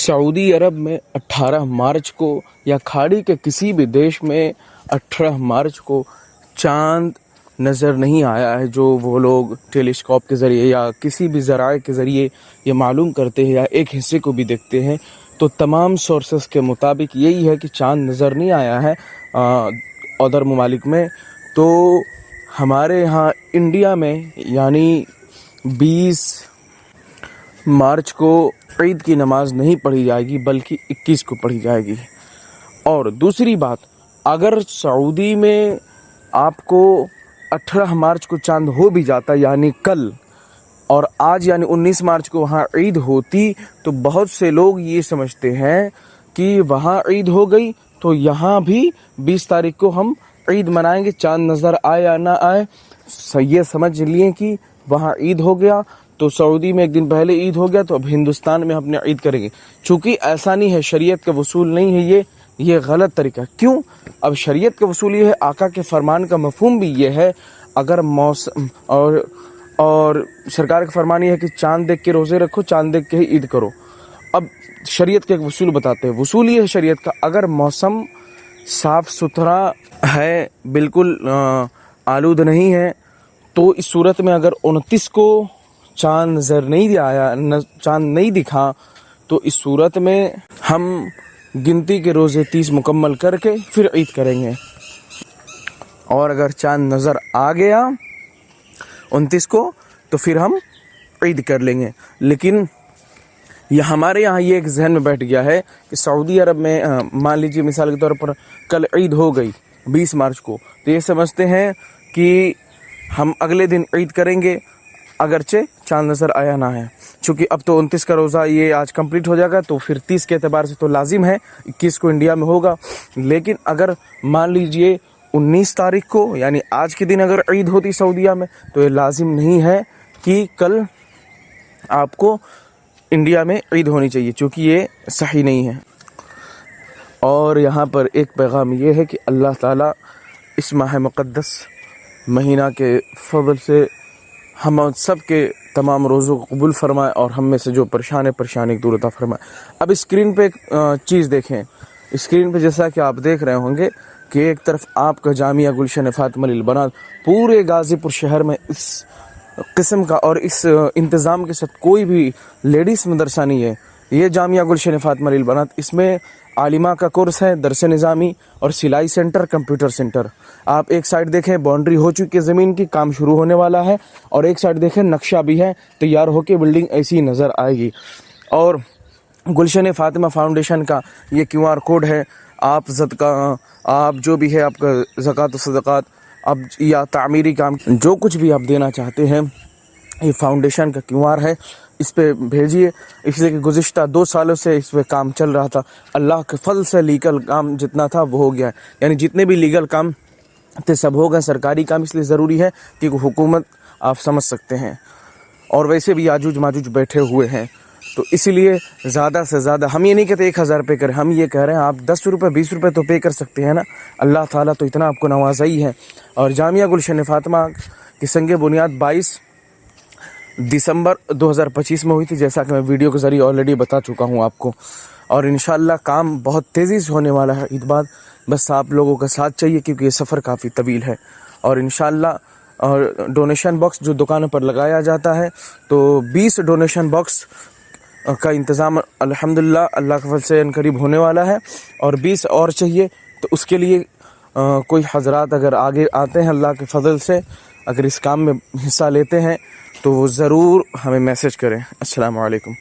Saudi अरब में 18 मार्च को या खाड़ी के किसी भी देश में 18 मार्च को चांद नज़र नहीं आया है, जो वो लोग टेलीस्कोप के ज़रिए या किसी भी ज़राए के ज़रिए ये मालूम करते हैं या एक हिस्से को भी देखते हैं, तो तमाम सोर्सेस के मुताबिक यही है कि चांद नज़र नहीं आया है अदर ममालिक में। तो हमारे यहाँ इंडिया में यानी 20 मार्च को ईद की नमाज नहीं पढ़ी जाएगी बल्कि 21 को पढ़ी जाएगी। और दूसरी बात, अगर सऊदी में आपको 18 मार्च को चांद हो भी जाता यानी कल, और आज यानी 19 मार्च को वहाँ ईद होती, तो बहुत से लोग ये समझते हैं कि वहाँ ईद हो गई तो यहाँ भी 20 तारीख को हम ईद मनाएंगे, चांद नज़र आए या ना आए। ये समझ लिए कि वहाँ ईद हो गया तो सऊदी में एक दिन पहले ईद हो गया तो अब हिंदुस्तान में अपने ईद करेंगे। चूँकि ऐसा नहीं है, शरीयत का वसूल नहीं है, ये गलत तरीका। क्यों? अब शरीयत का वसूल ये है, आका के फरमान का मफहूम भी ये है, अगर मौसम और सरकार का फरमान ये है कि चांद देख के रोज़े रखो, चांद देख के ही ईद करो। अब शरीयत का एक वसूल बताते हैं, वसूल ये है शरीयत का, अगर मौसम साफ़ सुथरा है, बिल्कुल आलूद नहीं है, तो इस सूरत में अगर 29 को चांद नज़र नहीं आया, चांद नहीं दिखा, तो इस सूरत में हम गिनती के रोज़े 30 मुकम्मल करके फिर ईद करेंगे। और अगर चांद नज़र आ गया 29 को तो फिर हम ईद कर लेंगे। लेकिन हमारे यहाँ ये एक जहन में बैठ गया है कि सऊदी अरब में मान लीजिए मिसाल के तौर पर कल ईद हो गई 20 मार्च को, तो ये समझते हैं कि हम अगले दिन ईद करेंगे अगरचे चांद नज़र आया ना है। चूँकि अब तो 29 का रोज़ा ये आज कंप्लीट हो जाएगा तो फिर 30 के एतबार से तो लाजिम है 21 को इंडिया में होगा। लेकिन अगर मान लीजिए 19 तारीख को यानी आज के दिन अगर ईद होती सऊदीया में, तो ये लाजिम नहीं है कि कल आपको इंडिया में ईद होनी चाहिए, चूँकि ये सही नहीं है। और यहाँ पर एक पैगाम ये है कि अल्लाह ताला इस माह मुक़द्दस महीना के फضل से हम सब के तमाम रोज़ों को कबूल फरमाए और हम में से जो परेशानी दूर अता फरमाए। अब स्क्रीन पे एक चीज़ देखें, स्क्रीन पे जैसा कि आप देख रहे होंगे कि एक तरफ आपका जामिया गुलशन फातिमा अल बनात पूरे गाज़ीपुर शहर में इस किस्म का और इस इंतज़ाम के साथ कोई भी लेडीज़ मदरसा नहीं है। ये जामिया गुलशन फातिमा अल बनात, इसमें आलिमा का कोर्स है, दरस निज़ामी और सिलाई सेंटर, कंप्यूटर सेंटर। आप एक साइड देखें बाउंड्री हो चुकी है ज़मीन की, काम शुरू होने वाला है, और एक साइड देखें नक्शा भी है, तैयार होकर बिल्डिंग ऐसी नज़र आएगी। और गुलशन फातिमा फाउंडेशन का ये QR कोड है, आप जो भी है आपका ज़कात व सदक़ात अब या तामीरी काम जो कुछ भी आप देना चाहते हैं, ये फाउंडेशन का QR है, इस पे भेजिए। इसलिए कि गुज़िश्ता 2 सालों से इस पे काम चल रहा था, अल्लाह के फल से लीगल काम जितना था वो हो गया है, यानी जितने भी लीगल काम थे सब हो गए। सरकारी काम इसलिए ज़रूरी है कि हुकूमत आप समझ सकते हैं, और वैसे भी याजूज माजूज बैठे हुए हैं, तो इसीलिए ज़्यादा से ज़्यादा हम ये नहीं कहते 1000 पे करें, हम ये कह रहे हैं आप 10 रुपये 20 रुपये तो पे कर सकते हैं ना। अल्लाह ताला तो इतना आपको नवाज़ा ही है। और जामिया गुलशन फातिमा की संग बुनियाद 22 दिसंबर 2025 में हुई थी, जैसा कि मैं वीडियो के ज़रिए ऑलरेडी बता चुका हूँ आपको। और इंशाअल्लाह काम बहुत तेज़ी से होने वाला है ईद बाद, बस आप लोगों का साथ चाहिए क्योंकि ये सफ़र काफ़ी तवील है। और इंशाअल्लाह और डोनेशन बॉक्स जो दुकानों पर लगाया जाता है, तो 20 डोनेशन बॉक्स का इंतज़ाम अल्हम्दुलिल्लाह अल्लाह के फज़ल से करीब होने वाला है, और 20 और चाहिए। तो उसके लिए कोई हज़रात अगर आगे आते हैं अल्लाह के फज़ल से, अगर इस काम में हिस्सा लेते हैं, तो वो ज़रूर हमें मैसेज करें। अस्सलामु अलैकुम।